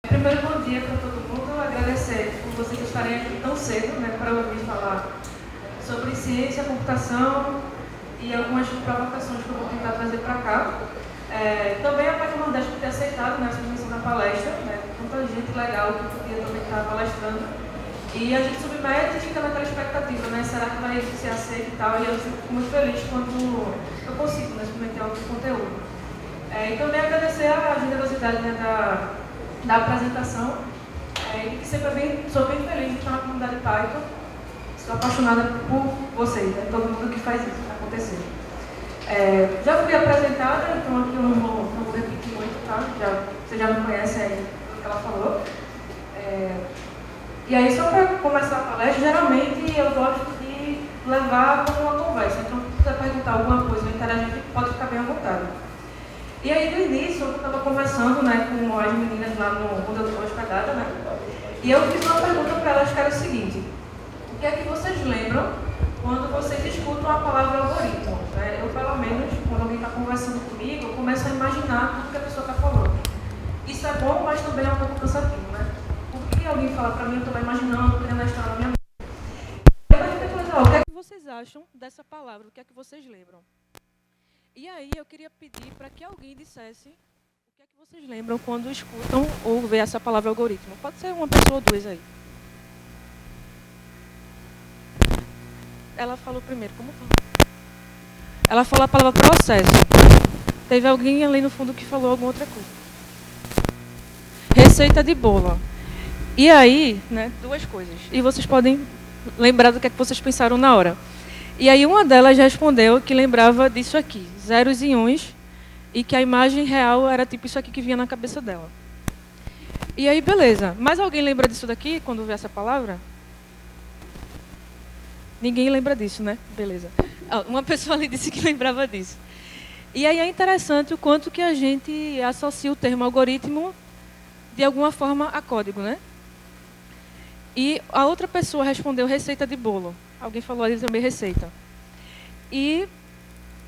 Primeiro, bom dia para todo mundo. Agradecer por vocês estarem aqui tão cedo, né, para ouvir falar sobre ciência, computação e algumas provocações que eu vou tentar trazer para cá. Também a Página Nordeste por ter aceitado, né, essa missão da palestra, né, tanta gente legal que podia também estar palestrando. E a gente submete e fica naquela expectativa, né, será que vai ser aceito e tal, e eu fico muito feliz quando eu consigo, né, submeter algum conteúdo. E também agradecer a generosidade, né, da apresentação, e que sempre sou bem feliz de estar na comunidade Python. Sou apaixonada por vocês, né, todo mundo que faz isso acontecer. Já fui apresentada, então aqui eu não vou repetir muito, tá? Você já me conhece aí do que ela falou. E aí, só para começar a palestra, geralmente eu gosto de levar como uma conversa. Então, se quiser perguntar alguma coisa ou interagir, pode ficar bem à vontade. E aí, no início, eu estava conversando, né, com as meninas lá onde eu estou hospedada, né? E eu fiz uma pergunta para elas que era o seguinte: o que é que vocês lembram quando vocês escutam a palavra algoritmo? Eu, pelo menos, quando alguém está conversando comigo, eu começo a imaginar tudo que a pessoa está falando. Isso é bom, mas também é um pouco cansativo, né? Porque alguém fala para mim, eu estou imaginando, criando a história na minha mente. Eu perguntei, o que é que vocês acham dessa palavra? O que é que vocês lembram? E aí eu queria pedir para que alguém dissesse o que é que vocês lembram quando escutam ou vê essa palavra algoritmo. Pode ser uma pessoa ou duas aí. Ela falou primeiro, como falou? Ela falou a palavra processo. Teve alguém ali no fundo que falou alguma outra coisa. Receita de bolo. E aí, né, duas coisas. E vocês podem lembrar do que é que vocês pensaram na hora. E aí uma delas respondeu que lembrava disso aqui, zeros e uns, e que a imagem real era tipo isso aqui que vinha na cabeça dela. E aí, beleza. Mas alguém lembra disso daqui, quando vê essa palavra? Ninguém lembra disso, né? Beleza. Uma pessoa ali disse que lembrava disso. E aí é interessante o quanto que a gente associa o termo algoritmo de alguma forma a código, né? E a outra pessoa respondeu receita de bolo. Alguém falou ali também receita. E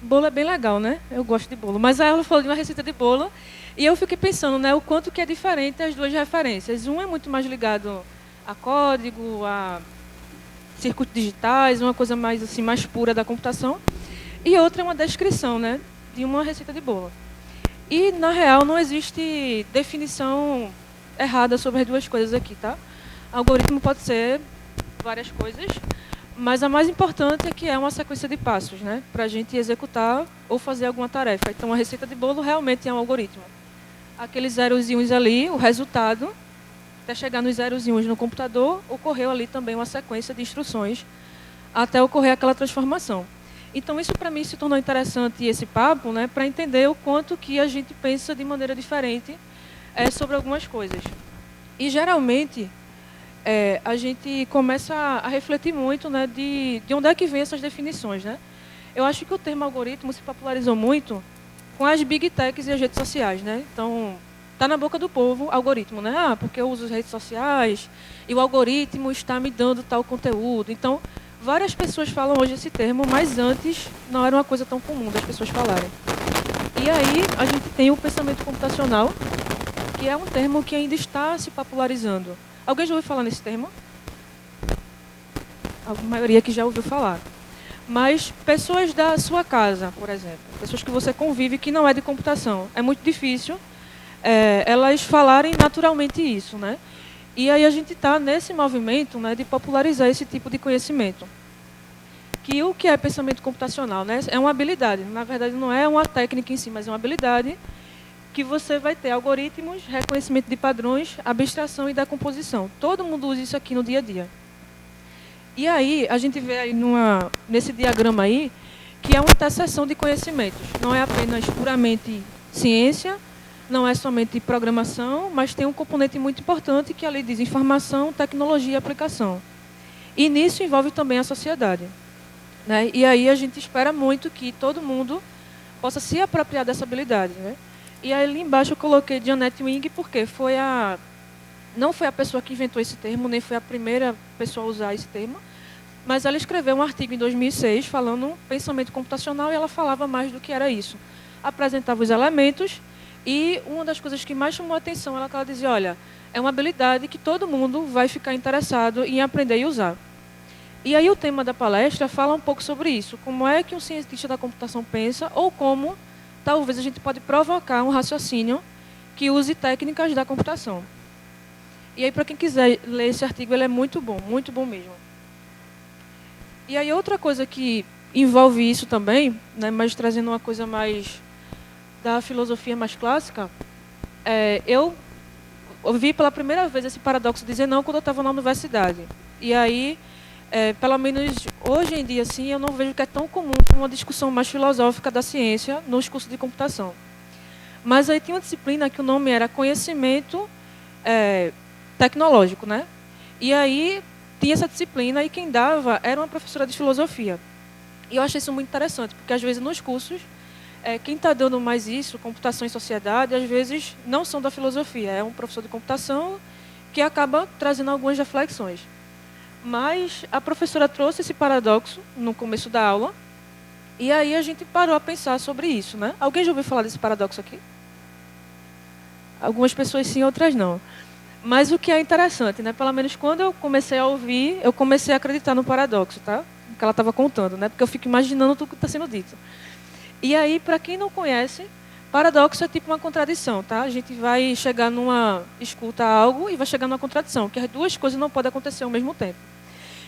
bolo é bem legal, né? Eu gosto de bolo. Mas aí ela falou de uma receita de bolo e eu fiquei pensando, né, o quanto que é diferente as duas referências. Um é muito mais ligado a código, a circuitos digitais, uma coisa mais assim mais pura da computação. E outra é uma descrição, né, de uma receita de bolo. E na real não existe definição errada sobre as duas coisas aqui, tá? Algoritmo pode ser várias coisas, mas a mais importante é que é uma sequência de passos, né, para a gente executar ou fazer alguma tarefa. Então, a receita de bolo realmente é um algoritmo. Aqueles zeros e uns ali, o resultado, até chegar nos zeros e uns no computador, ocorreu ali também uma sequência de instruções até ocorrer aquela transformação. Então, isso para mim se tornou interessante esse papo, né, para entender o quanto que a gente pensa de maneira diferente sobre algumas coisas. E, geralmente, a gente começa a refletir muito, né, de onde é que vem essas definições, né? Eu acho que o termo algoritmo se popularizou muito com as big techs e as redes sociais, né? Então, está na boca do povo algoritmo, né? Ah, porque eu uso as redes sociais e o algoritmo está me dando tal conteúdo. Então, várias pessoas falam hoje esse termo, mas antes não era uma coisa tão comum das pessoas falarem. E aí a gente tem o pensamento computacional, que é um termo que ainda está se popularizando. Alguém já ouviu falar nesse termo? A maioria que já ouviu falar. Mas pessoas da sua casa, por exemplo, pessoas que você convive que não é de computação, é muito difícil elas falarem naturalmente isso, né? E aí a gente está nesse movimento, né, de popularizar esse tipo de conhecimento. Que o que é pensamento computacional, né? É uma habilidade. Na verdade, não é uma técnica em si, mas é uma habilidade que você vai ter algoritmos, reconhecimento de padrões, abstração e decomposição. Todo mundo usa isso aqui no dia a dia. E aí, a gente vê aí nesse diagrama aí, que é uma interseção de conhecimentos. Não é apenas puramente ciência, não é somente programação, mas tem um componente muito importante que ali diz informação, tecnologia e aplicação. E nisso envolve também a sociedade, né? E aí a gente espera muito que todo mundo possa se apropriar dessa habilidade, né? E aí ali embaixo eu coloquei Janet Wing porque não foi a pessoa que inventou esse termo, nem foi a primeira pessoa a usar esse termo, mas ela escreveu um artigo em 2006 falando pensamento computacional e ela falava mais do que era isso. Apresentava os elementos e uma das coisas que mais chamou a atenção era que ela dizia, olha, é uma habilidade que todo mundo vai ficar interessado em aprender e usar. E aí o tema da palestra fala um pouco sobre isso, como é que um cientista da computação pensa, ou como talvez a gente pode provocar um raciocínio que use técnicas da computação. E aí, para quem quiser ler esse artigo, ele é muito bom mesmo. E aí outra coisa que envolve isso também, né, mas trazendo uma coisa mais da filosofia mais clássica, eu ouvi pela primeira vez esse paradoxo de Zenão quando eu estava na universidade. E aí, pelo menos hoje em dia, assim, eu não vejo que é tão comum uma discussão mais filosófica da ciência nos cursos de computação. Mas aí tinha uma disciplina que o nome era Conhecimento Tecnológico, né? E aí tinha essa disciplina e quem dava era uma professora de filosofia. E eu achei isso muito interessante, porque às vezes nos cursos, quem está dando mais isso, computação e sociedade, às vezes não são da filosofia, é um professor de computação que acaba trazendo algumas reflexões. Mas a professora trouxe esse paradoxo no começo da aula, e aí a gente parou a pensar sobre isso, né? Alguém já ouviu falar desse paradoxo aqui? Algumas pessoas sim, outras não. Mas o que é interessante, né? Pelo menos quando eu comecei a ouvir, eu comecei a acreditar no paradoxo, tá? Que ela estava contando, né? Porque eu fico imaginando tudo que está sendo dito. E aí, para quem não conhece, paradoxo é tipo uma contradição, tá? A gente vai chegar escuta algo e vai chegar numa contradição, que as duas coisas não podem acontecer ao mesmo tempo.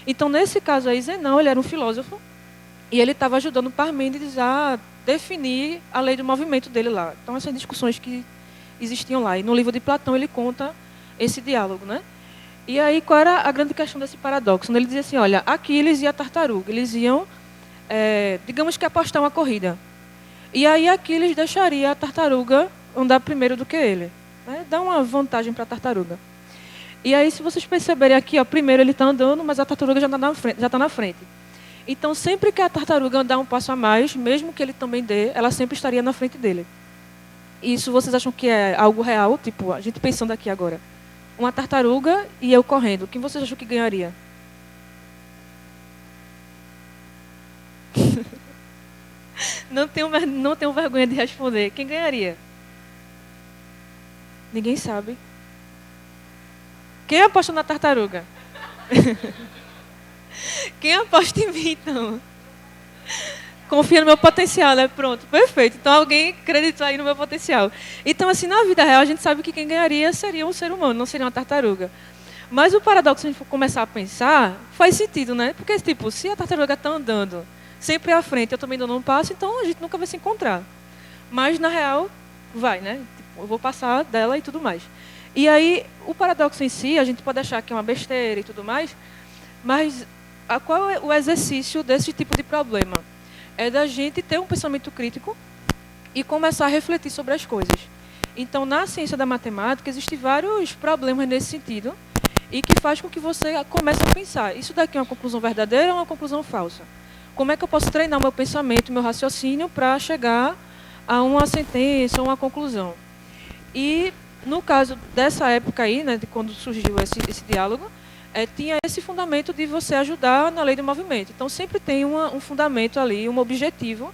Então, nesse caso aí, Zenão, ele era um filósofo e ele estava ajudando Parmênides a definir a lei do movimento dele lá. Então, essas discussões que existiam lá. E no livro de Platão ele conta esse diálogo, né? E aí, qual era a grande questão desse paradoxo? Ele dizia assim, olha, Aquiles e a tartaruga, eles iam, digamos que apostar uma corrida. E aí Aquiles deixaria a tartaruga andar primeiro do que ele, né? Dá uma vantagem para a tartaruga. E aí, se vocês perceberem aqui, ó, primeiro ele está andando, mas a tartaruga já está na frente. Então, sempre que a tartaruga andar um passo a mais, mesmo que ele também dê, ela sempre estaria na frente dele. Isso vocês acham que é algo real? Tipo, a gente pensando aqui agora. Uma tartaruga e eu correndo. Quem vocês acham que ganharia? Não tenho vergonha de responder. Quem ganharia? Ninguém sabe. Quem aposta na tartaruga? Quem aposta em mim, então? Confia no meu potencial, né? Pronto, perfeito. Então alguém acreditou aí no meu potencial. Então, assim, na vida real, a gente sabe que quem ganharia seria um ser humano, não seria uma tartaruga. Mas o paradoxo, se a gente for começar a pensar, faz sentido, né? Porque, tipo, se a tartaruga está andando sempre à frente, eu também dando um passo, então a gente nunca vai se encontrar. Mas, na real, vai, né? Tipo, eu vou passar dela e tudo mais. E aí, o paradoxo em si, a gente pode achar que é uma besteira e tudo mais, mas qual é o exercício desse tipo de problema? É da gente ter um pensamento crítico e começar a refletir sobre as coisas. Então, na ciência da matemática, existem vários problemas nesse sentido e que faz com que você comece a pensar, isso daqui é uma conclusão verdadeira ou uma conclusão falsa? Como é que eu posso treinar o meu pensamento, o meu raciocínio para chegar a uma sentença ou uma conclusão? E, no caso dessa época aí, né, de quando surgiu esse diálogo, tinha esse fundamento de você ajudar na lei do movimento. Então, sempre tem um fundamento ali, um objetivo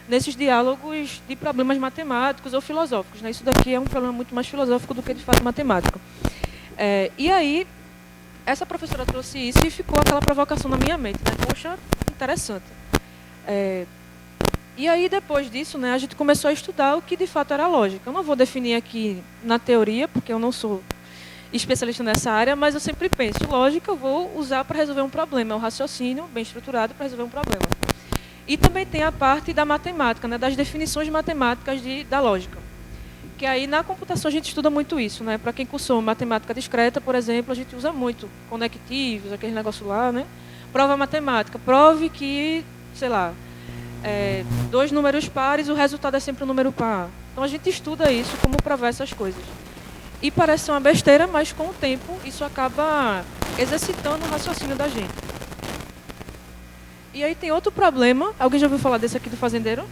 nesses diálogos de problemas matemáticos ou filosóficos, né? Isso daqui é um problema muito mais filosófico do que, de fato, matemático. E aí, essa professora trouxe isso e ficou aquela provocação na minha mente, né? Poxa, interessante. E aí, depois disso, né, a gente começou a estudar o que, de fato, era lógica. Eu não vou definir aqui na teoria, porque eu não sou especialista nessa área, mas eu sempre penso, lógica eu vou usar para resolver um problema, é um raciocínio bem estruturado para resolver um problema. E também tem a parte da matemática, né, das definições matemáticas da lógica. Que aí na computação a gente estuda muito isso, né? Para quem cursou matemática discreta, por exemplo, a gente usa muito conectivos, aquele negócio lá, né? Prova matemática, prove que, sei lá, dois números pares, o resultado é sempre um número par. Então a gente estuda isso, como provar essas coisas. E parece ser uma besteira, mas com o tempo isso acaba exercitando o raciocínio da gente. E aí tem outro problema. Alguém já ouviu falar desse aqui do fazendeiro?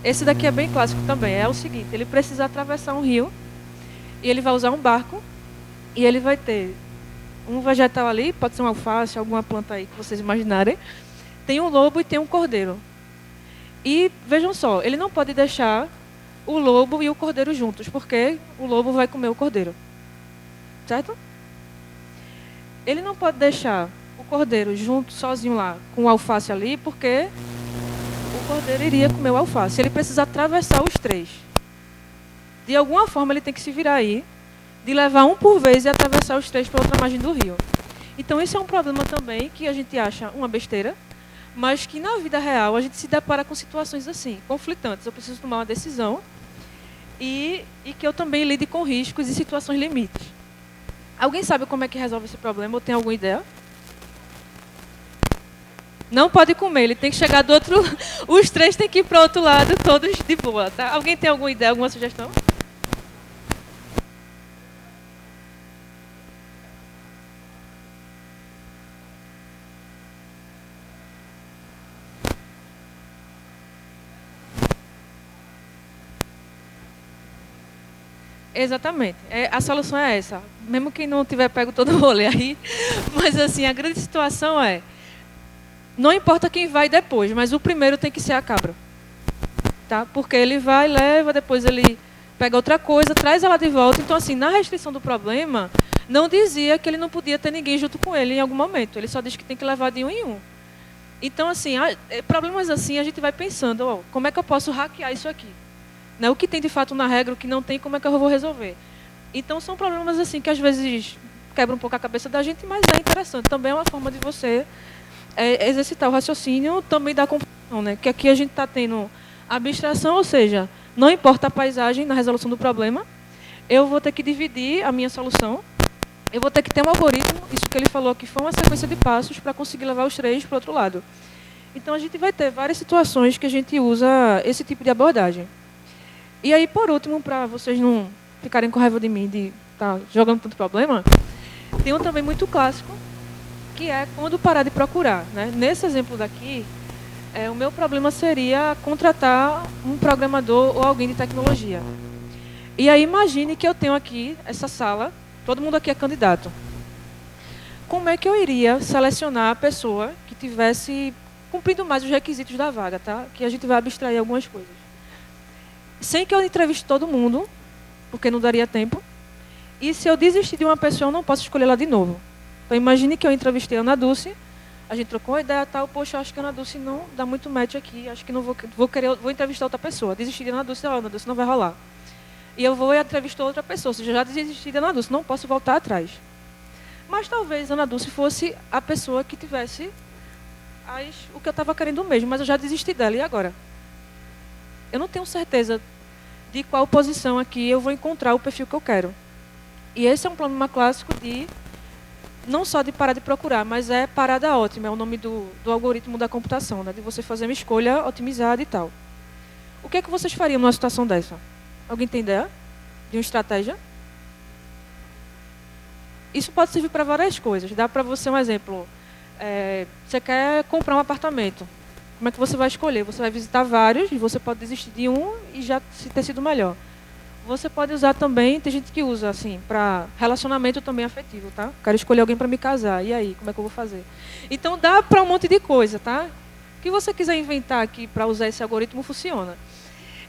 Esse daqui é bem clássico também. É o seguinte, ele precisa atravessar um rio e ele vai usar um barco e ele vai ter um vegetal ali, pode ser uma alface, alguma planta aí que vocês imaginarem. Tem um lobo e tem um cordeiro. E vejam só, ele não pode deixar o lobo e o cordeiro juntos, porque o lobo vai comer o cordeiro. Certo? Ele não pode deixar o cordeiro junto, sozinho lá, com o alface ali, porque o cordeiro iria comer o alface. Ele precisa atravessar os três. De alguma forma, ele tem que se virar aí, de levar um por vez e atravessar os três para outra margem do rio. Então, esse é um problema também que a gente acha uma besteira, mas que na vida real a gente se depara com situações assim, conflitantes. Eu preciso tomar uma decisão e que eu também lide com riscos e situações limites. Alguém sabe como é que resolve esse problema ou tem alguma ideia? Não pode comer, ele tem que chegar do outro... Os três têm que ir para o outro lado, todos de boa, tá? Alguém tem alguma ideia, alguma sugestão? Exatamente. A solução é essa. Mesmo que não tiver pego todo o rolê aí. Mas, assim, a grande situação é... Não importa quem vai depois, mas o primeiro tem que ser a cabra. Tá? Porque ele vai, leva, depois ele pega outra coisa, traz ela de volta. Então, assim, na restrição do problema, não dizia que ele não podia ter ninguém junto com ele em algum momento. Ele só diz que tem que levar de um em um. Então, assim, problemas assim, a gente vai pensando, ó, como é que eu posso hackear isso aqui? Né? O que tem de fato na regra, o que não tem, como é que eu vou resolver? Então, são problemas assim que às vezes quebram um pouco a cabeça da gente, mas é interessante. Também é uma forma de você exercitar o raciocínio também da computação, né? Que aqui a gente está tendo abstração, ou seja, não importa a paisagem na resolução do problema, eu vou ter que dividir a minha solução, eu vou ter que ter um algoritmo, isso que ele falou aqui foi uma sequência de passos para conseguir levar os três para o outro lado. Então, a gente vai ter várias situações que a gente usa esse tipo de abordagem. E aí, por último, para vocês não ficarem com raiva de mim de estar jogando tanto problema, tem um também muito clássico, que é quando parar de procurar. Né? Nesse exemplo daqui, o meu problema seria contratar um programador ou alguém de tecnologia. E aí, imagine que eu tenho aqui essa sala, todo mundo aqui é candidato. Como é que eu iria selecionar a pessoa que tivesse cumprido mais os requisitos da vaga, tá? Que a gente vai abstrair algumas coisas. Sem que eu entreviste todo mundo, porque não daria tempo. E se eu desistir de uma pessoa, eu não posso escolher ela de novo. Então, imagine que eu entrevistei a Ana Dulce, a gente trocou uma ideia tal, poxa, acho que a Ana Dulce não dá muito match aqui, acho que não vou entrevistar outra pessoa. Desisti de Ana Dulce, Ana Dulce não vai rolar. E eu vou entrevistar outra pessoa, ou seja, já desisti de Ana Dulce, não posso voltar atrás. Mas talvez a Ana Dulce fosse a pessoa que tivesse o que eu estava querendo mesmo, mas eu já desisti dela, e agora? Eu não tenho certeza de qual posição aqui eu vou encontrar o perfil que eu quero. E esse é um problema clássico de, não só de parar de procurar, mas é parada ótima, é o nome do algoritmo da computação, né? De você fazer uma escolha otimizada e tal. O que é que vocês fariam numa situação dessa? Alguém tem ideia de uma estratégia? Isso pode servir para várias coisas. Dá para você um exemplo. Você quer comprar um apartamento. Como é que você vai escolher? Você vai visitar vários e você pode desistir de um e já ter sido melhor. Você pode usar também, tem gente que usa assim, para relacionamento também afetivo, tá? Quero escolher alguém para me casar. E aí, como é que eu vou fazer? Então dá para um monte de coisa, tá? O que você quiser inventar aqui para usar esse algoritmo funciona.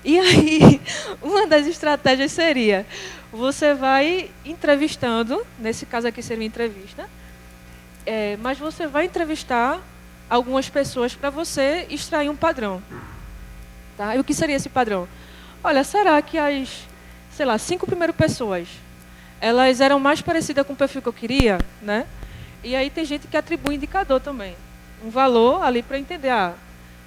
E aí, uma das estratégias seria, você vai entrevistando, nesse caso aqui seria uma entrevista, mas você vai entrevistar algumas pessoas para você extrair um padrão. Tá? E o que seria esse padrão? Olha, será que as, 5 primeiras pessoas, elas eram mais parecidas com o perfil que eu queria? Né? E aí tem gente que atribui indicador também. Um valor ali para entender.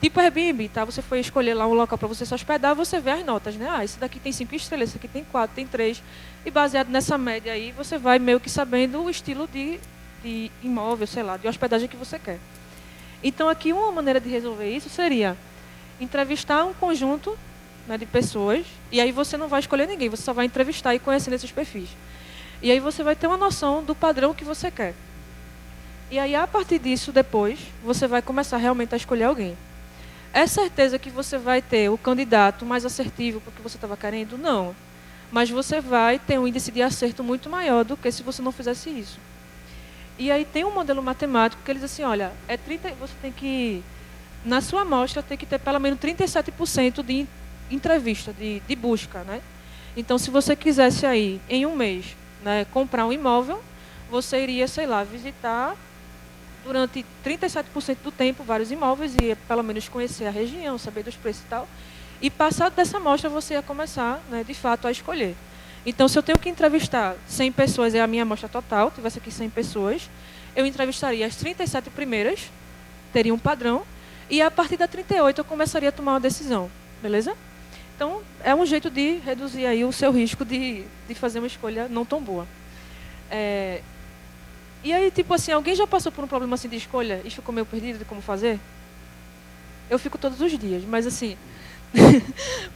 Tipo Airbnb, tá? Você foi escolher lá um local para você se hospedar, você vê as notas, né? Esse daqui tem 5 estrelas, esse aqui tem 4, tem 3. E baseado nessa média aí, você vai meio que sabendo o estilo de imóvel, de hospedagem que você quer. Então, aqui, uma maneira de resolver isso seria entrevistar um conjunto, né, de pessoas, e aí você não vai escolher ninguém, você só vai entrevistar e conhecer esses perfis. E aí você vai ter uma noção do padrão que você quer. E aí, a partir disso, depois, você vai começar realmente a escolher alguém. É certeza que você vai ter o candidato mais assertivo porque você estava querendo? Não. Mas você vai ter um índice de acerto muito maior do que se você não fizesse isso. E aí tem um modelo matemático que ele diz assim, olha, você tem que, na sua amostra, tem que ter pelo menos 37% de entrevista, de busca, né? Então, se você quisesse aí, em um mês, né, comprar um imóvel, você iria, sei lá, visitar durante 37% do tempo vários imóveis e pelo menos conhecer a região, saber dos preços e tal. E passado dessa amostra, você ia começar, né, de fato, a escolher. Então, se eu tenho que entrevistar 100 pessoas, é a minha amostra total, tivesse aqui 100 pessoas, eu entrevistaria as 37 primeiras, teria um padrão, e a partir da 38 eu começaria a tomar uma decisão, beleza? Então, é um jeito de reduzir aí o seu risco de fazer uma escolha não tão boa. E aí, tipo assim, alguém já passou por um problema assim de escolha e ficou meio perdido de como fazer? Eu fico todos os dias, mas assim...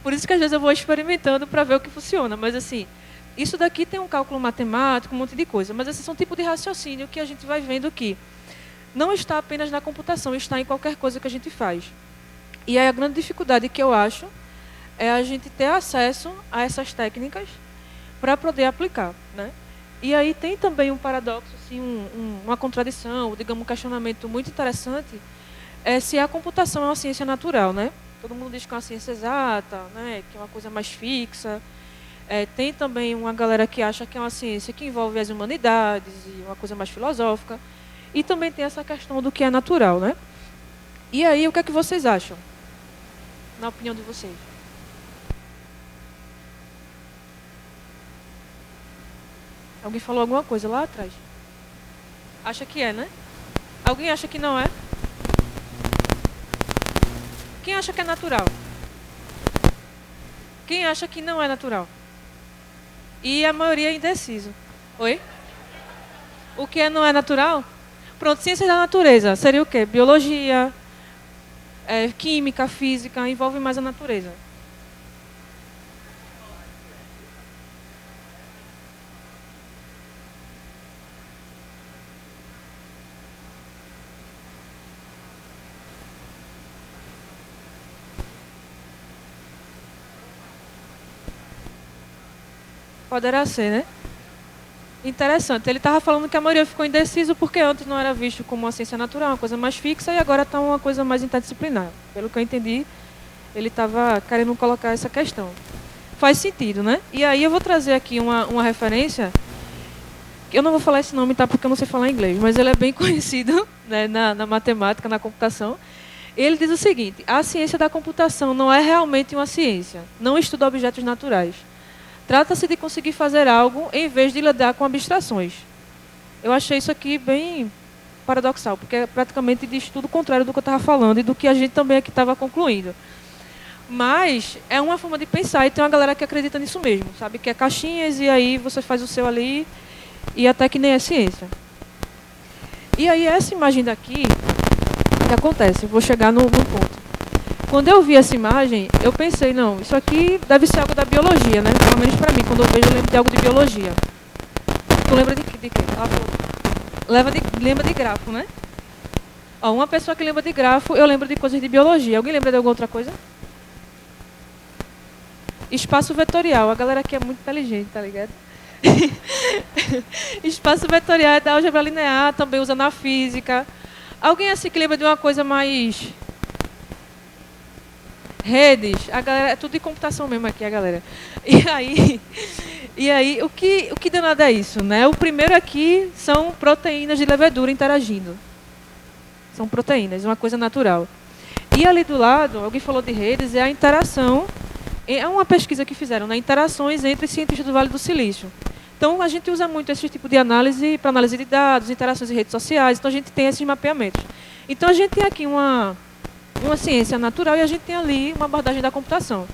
por isso que às vezes eu vou experimentando para ver o que funciona. Mas assim, isso daqui tem um cálculo matemático, um monte de coisa. Mas esses são tipo de raciocínio que a gente vai vendo que não está apenas na computação, está em qualquer coisa que a gente faz. E aí a grande dificuldade que eu acho é a gente ter acesso a essas técnicas para poder aplicar, né? E aí tem também um paradoxo, assim, uma contradição, digamos, um questionamento muito interessante, se a computação é uma ciência natural, né? Todo mundo diz que é uma ciência exata, né? Que é uma coisa mais fixa. Tem também uma galera que acha que é uma ciência que envolve as humanidades e uma coisa mais filosófica. E também tem essa questão do que é natural, né? E aí, o que é que vocês acham? Na opinião de vocês? Alguém falou alguma coisa lá atrás? Acha que é, né? Alguém acha que não é? Quem acha que é natural? Quem acha que não é natural? E a maioria é indeciso. Oi? O que não é natural? Pronto, ciências da natureza. Seria o quê? Biologia, química, física, envolve mais a natureza. Poderá ser, né? Interessante. Ele estava falando que a maioria ficou indeciso porque antes não era visto como uma ciência natural, uma coisa mais fixa, e agora está uma coisa mais interdisciplinar. Pelo que eu entendi, ele estava querendo colocar essa questão. Faz sentido, né? E aí eu vou trazer aqui uma referência, que eu não vou falar esse nome, tá? Porque eu não sei falar inglês, mas ele é bem conhecido, né, na matemática, na computação. Ele diz o seguinte: a ciência da computação não é realmente uma ciência, não estuda objetos naturais. Trata-se de conseguir fazer algo em vez de lidar com abstrações. Eu achei isso aqui bem paradoxal, porque é praticamente diz tudo o contrário do que eu estava falando e do que a gente também aqui estava concluindo. Mas é uma forma de pensar e tem uma galera que acredita nisso mesmo, sabe? Que é caixinhas e aí você faz o seu ali e até que nem é ciência. E aí essa imagem daqui, o que acontece? Eu vou chegar num ponto. Quando eu vi essa imagem, eu pensei, não, isso aqui deve ser algo da biologia, né? Pelo menos para mim, quando eu vejo, eu lembro de algo de biologia. Tu lembra de quê? Ela falou, lembra de grafo, né? Ó, uma pessoa que lembra de grafo, eu lembro de coisas de biologia. Alguém lembra de alguma outra coisa? Espaço vetorial. A galera aqui é muito inteligente, tá ligado? Espaço vetorial é da álgebra linear, também usa na física. Alguém assim que lembra de uma coisa mais... redes, a galera, é tudo de computação mesmo aqui, a galera. E aí o que danado é isso, né? O primeiro aqui são proteínas de levedura interagindo. São proteínas, uma coisa natural. E ali do lado, alguém falou de redes, é a interação, é uma pesquisa que fizeram, né? Interações entre cientistas do Vale do Silício. Então, a gente usa muito esse tipo de análise para análise de dados, interações em redes sociais, então a gente tem esses mapeamentos. Então, a gente tem aqui uma ciência natural e a gente tem ali uma abordagem da computação.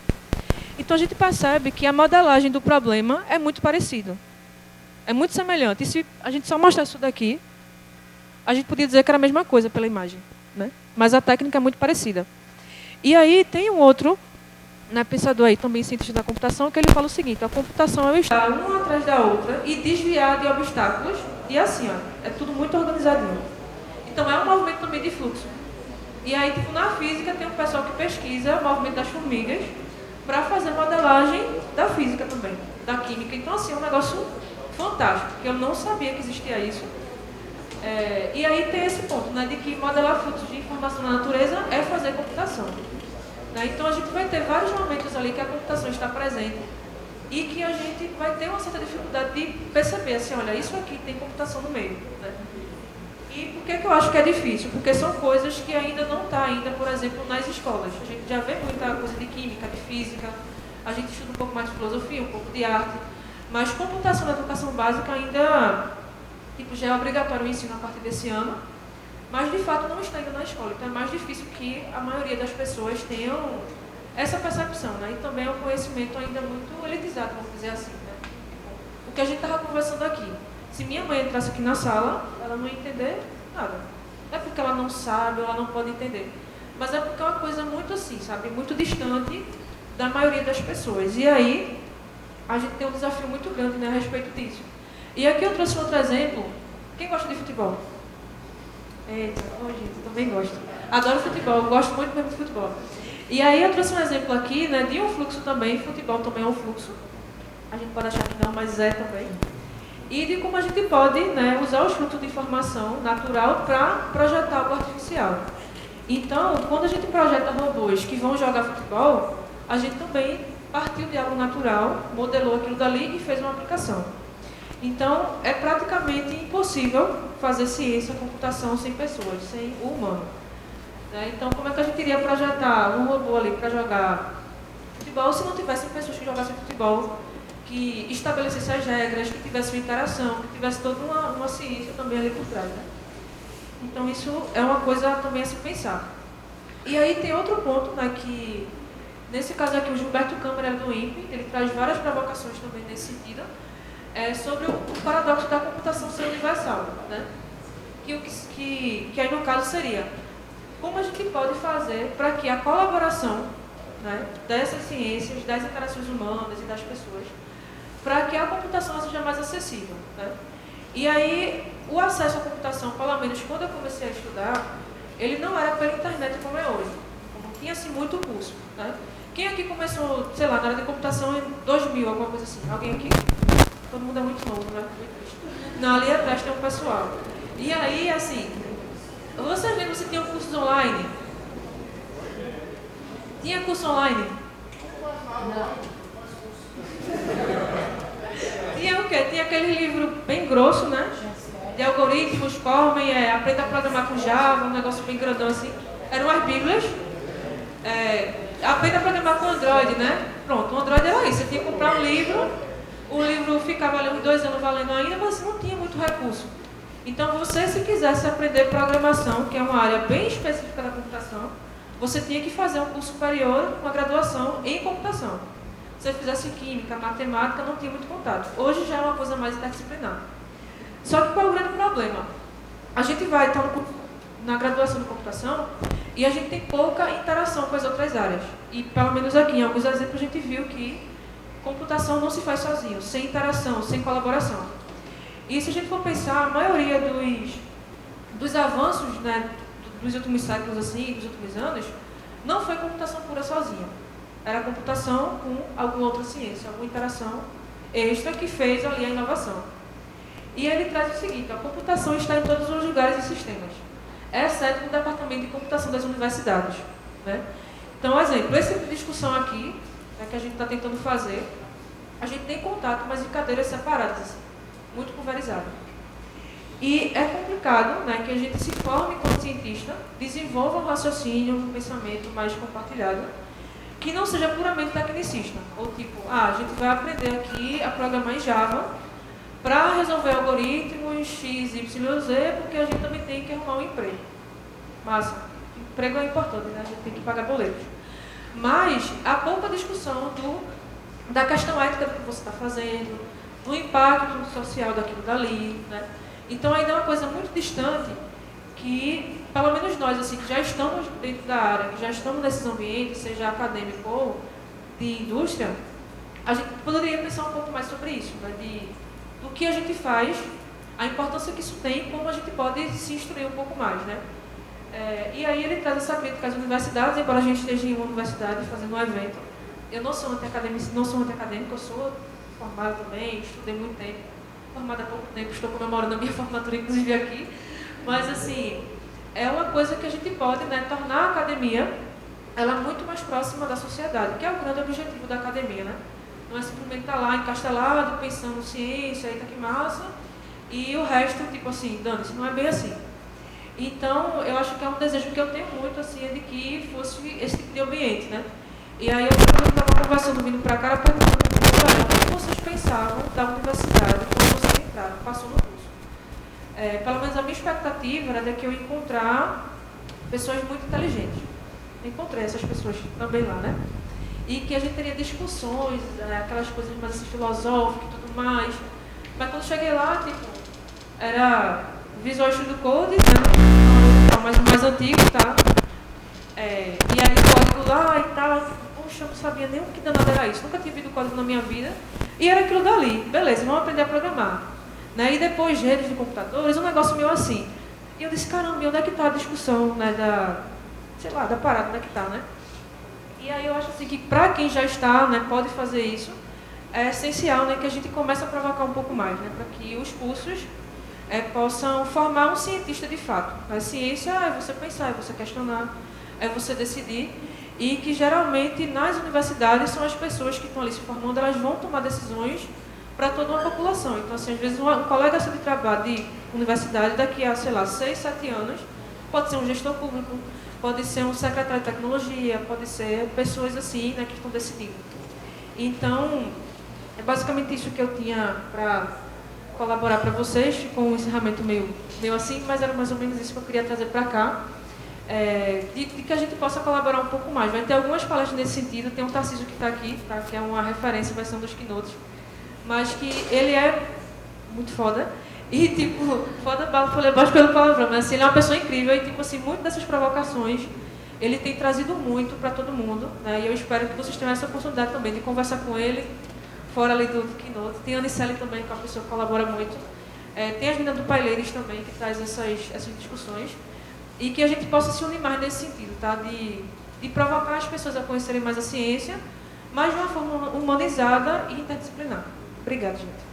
Então a gente percebe que a modelagem do problema é muito parecida. É muito semelhante. E se a gente só mostrar isso daqui, a gente podia dizer que era a mesma coisa pela imagem, né? Mas a técnica é muito parecida. E aí tem um outro, né, pensador aí, também cientista da computação, que ele fala o seguinte: a computação é o estar uma atrás da outra e desviar de obstáculos, e assim, ó, é tudo muito organizadinho. Então é um movimento também de fluxo. E aí, tipo, na física tem um pessoal que pesquisa o movimento das formigas para fazer modelagem da física também, da química. Então, assim, é um negócio fantástico, que eu não sabia que existia isso. E aí tem esse ponto, né, de que modelar fluxos de informação na natureza é fazer computação. Né? Então, a gente vai ter vários momentos ali que a computação está presente e que a gente vai ter uma certa dificuldade de perceber, assim, olha, isso aqui tem computação no meio. Né? E por que eu acho que é difícil? Porque são coisas que ainda não está, ainda, por exemplo, nas escolas. A gente já vê muita coisa de química, de física, a gente estuda um pouco mais de filosofia, um pouco de arte, mas computação na educação básica ainda já é obrigatório o ensino a partir desse ano, mas de fato não está ainda na escola. Então é mais difícil que a maioria das pessoas tenham essa percepção, né? E também é um conhecimento ainda muito elitizado, vamos dizer assim. Né? O que a gente estava conversando aqui. Se minha mãe entrasse aqui na sala, ela não ia entender nada. Não é porque ela não sabe ou ela não pode entender, mas é porque é uma coisa muito assim, sabe? Muito distante da maioria das pessoas. E aí, a gente tem um desafio muito grande, né, a respeito disso. E aqui eu trouxe outro exemplo. Quem gosta de futebol? Eita, gente, eu também gosto. Adoro futebol, eu gosto muito mesmo de futebol. E aí eu trouxe um exemplo aqui, né, de um fluxo também. Futebol também é um fluxo. A gente pode achar que não, mas é também. E de como a gente pode, né, usar os fluxos de informação natural para projetar algo artificial. Então, quando a gente projeta robôs que vão jogar futebol, a gente também partiu de algo natural, modelou aquilo dali e fez uma aplicação. Então, é praticamente impossível fazer ciência, computação sem pessoas, sem o humano. Né? Então, como é que a gente iria projetar um robô ali para jogar futebol se não tivessem pessoas que jogassem futebol, que estabelecessem as regras, que tivessem uma interação, que tivesse toda uma ciência também ali por trás. Né? Então, isso é uma coisa também a se pensar. E aí tem outro ponto, né, que, nesse caso aqui, o Gilberto Câmara do INPE, ele traz várias provocações também nesse sentido, sobre o paradoxo da computação ser universal. Né? Que aí, no caso, seria como a gente pode fazer para que a colaboração, né, dessas ciências, das interações humanas e das pessoas, para que a computação seja mais acessível. Né? E aí, o acesso à computação, pelo menos quando eu comecei a estudar, ele não era pela internet como é hoje. Tinha-se muito curso. Né? Quem aqui começou, sei lá, na área de computação em 2000, alguma coisa assim? Alguém aqui? Todo mundo é muito novo, né? Não, ali atrás tem um pessoal. E aí, assim, vocês lembram se tinha cursos online? Tinha curso online? Não. Tinha o quê? Tinha aquele livro bem grosso, né? De algoritmos, Cormen, aprenda a programar com Java, um negócio bem grandão assim. Eram as bíblias. Aprenda a programar com Android, né? Pronto, o Android era isso. Você tinha que comprar um livro, o livro ficava ali uns 2 anos valendo ainda, mas você não tinha muito recurso. Então, você, se quisesse aprender programação, que é uma área bem específica da computação, você tinha que fazer um curso superior, uma graduação em computação. Se você fizesse química, matemática, não tinha muito contato. Hoje já é uma coisa mais interdisciplinar. Só que qual é o grande problema? A gente vai estar na graduação de computação e a gente tem pouca interação com as outras áreas. E, pelo menos aqui, em alguns exemplos, a gente viu que computação não se faz sozinho, sem interação, sem colaboração. E se a gente for pensar, a maioria dos avanços, né, dos últimos séculos, assim, dos últimos anos, não foi computação pura sozinha. Era computação com alguma outra ciência, alguma interação extra que fez ali a inovação. E ele traz o seguinte: a computação está em todos os lugares e sistemas, exceto no departamento de computação das universidades. Né? Então, exemplo, esse tipo de discussão aqui, né, que a gente está tentando fazer, a gente tem contato, mas em cadeiras separadas, assim, muito pulverizado. E é complicado, né, que a gente se forme como cientista, desenvolva um raciocínio, um pensamento mais compartilhado, que não seja puramente tecnicista. Ou tipo, a gente vai aprender aqui a programar em Java para resolver algoritmos X, Y, Z, porque a gente também tem que arrumar um emprego. Massa. Emprego é importante, né? A gente tem que pagar boletos. Mas há pouca discussão da questão ética do que você está fazendo, do impacto social daquilo dali, né? Então ainda é uma coisa muito distante que, pelo menos nós, assim, que já estamos dentro da área, que já estamos nesses ambientes, seja acadêmico ou de indústria, a gente poderia pensar um pouco mais sobre isso, né? Do que a gente faz, a importância que isso tem, como a gente pode se instruir um pouco mais, né? E aí ele traz essa crítica às universidades, embora a gente esteja em uma universidade fazendo um evento. Eu não sou anti-acadêmica, eu sou formada também, estudei muito tempo, formada há pouco tempo, estou comemorando a minha formatura, inclusive aqui. Mas, assim, é uma coisa que a gente pode, né, tornar a academia ela é muito mais próxima da sociedade, que é o grande objetivo da academia, né? Não é simplesmente estar lá encastelado, pensando ciência, eita que massa, e o resto, tipo assim, dane-se, não é bem assim. Então, eu acho que é um desejo que eu tenho muito, assim, é de que fosse esse tipo de ambiente, né? E aí eu estava conversando, vindo para cá, ela perguntando o que vocês pensavam da universidade quando vocês entraram, passou no curso. Pelo menos a minha expectativa era de que eu encontrar pessoas muito inteligentes. Encontrei essas pessoas também lá, né? E que a gente teria discussões, aquelas coisas mais assim, filosóficas e tudo mais. Mas quando cheguei lá, tipo, era Visual Studio Code, né? Mas o mais antigo, tá? E aí o código lá e tal, poxa, eu não sabia nem o que danado era isso. Nunca tinha visto código na minha vida. E era aquilo dali, beleza, vamos aprender a programar. Né? E depois redes de computadores, um negócio meio assim. E eu disse, caramba, onde é que está a discussão, né, da parada, onde é que está, né? E aí eu acho assim que para quem já está, né, pode fazer isso, é essencial, né, que a gente comece a provocar um pouco mais, né, para que os cursos possam formar um cientista de fato. A ciência é você pensar, é você questionar, é você decidir, e que geralmente nas universidades são as pessoas que estão ali se formando, elas vão tomar decisões para toda uma população. Então, assim, às vezes um colega seu de trabalho de universidade, daqui a, sei lá, 6, 7 anos, pode ser um gestor público, pode ser um secretário de tecnologia, pode ser pessoas assim, né, que estão decidindo. Então, é basicamente isso que eu tinha para colaborar para vocês. Ficou um encerramento meio assim, mas era mais ou menos isso que eu queria trazer para cá. De que a gente possa colaborar um pouco mais. Vai ter algumas palestras nesse sentido. Tem um Tarcísio que está aqui, tá, que é uma referência, vai ser um dos keynotes, mas que ele é muito foda. E, tipo, foda, falei baixo pelo palavrão, mas assim, ele é uma pessoa incrível e, tipo assim, muitas dessas provocações ele tem trazido muito para todo mundo, né? E eu espero que vocês tenham essa oportunidade também de conversar com ele, fora ali do keynote. Tem a Anicele também, que é uma pessoa que colabora muito. Tem as meninas do Paileiros também, que traz essas discussões. E que a gente possa se unir mais nesse sentido, tá? De provocar as pessoas a conhecerem mais a ciência, mas de uma forma humanizada e interdisciplinar. Obrigada, gente.